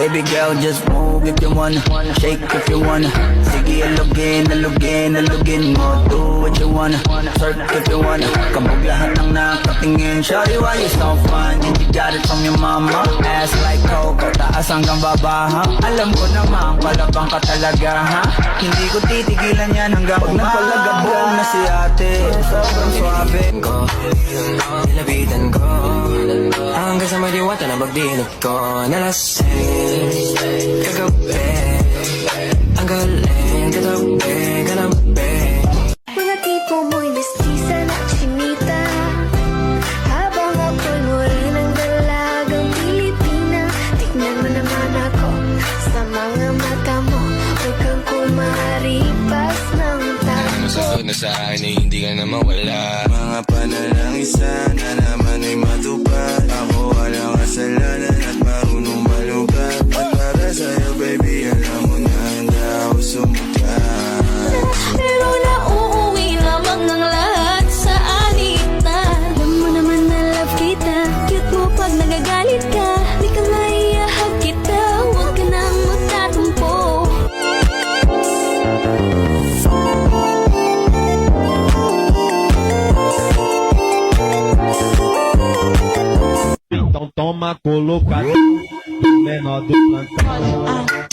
Baby girl, just move if you wanna, shake if you wanna. Sige, alugin mo. Do what you wanna, twerk if you wanna. Kabog lahat ng nakatingin. Shawty, why you so fun? And you got it from your mama. Ass like Coco, taas hanggang baba, ha? Alam ko naman, palabang ka talaga, ha? Hindi ko titigilan yan hanggang pag nagpalagabong na si ate. Sobrang swabe ko, nilapitan ko hanggang sa maliwata na magdinot ko. Nalasing kagabi, ang galing katabi, kanabi. Mga tipo mo'y mestiza na chinita, habang ako'y morenang dalagang Pilipina. Tignan mo naman ako sa mga mata mo, huwag kang kumaripas ng tapo. Masasod na sa akin ay hindi ka na mawala. Mga panalangin sana naman ay matupad. Ako walang kasalanan at marunong malugat. At para sa'yo baby, alam mo na handa ako sumukat. Pero nauuwi lamang ng lahat sa alitan. Alam mo naman na love kita, cute mo pag nagagalit ka. Di ka maiyahag kita, huwag ka nang magtatumpo. Então toma colocado menor do plantão.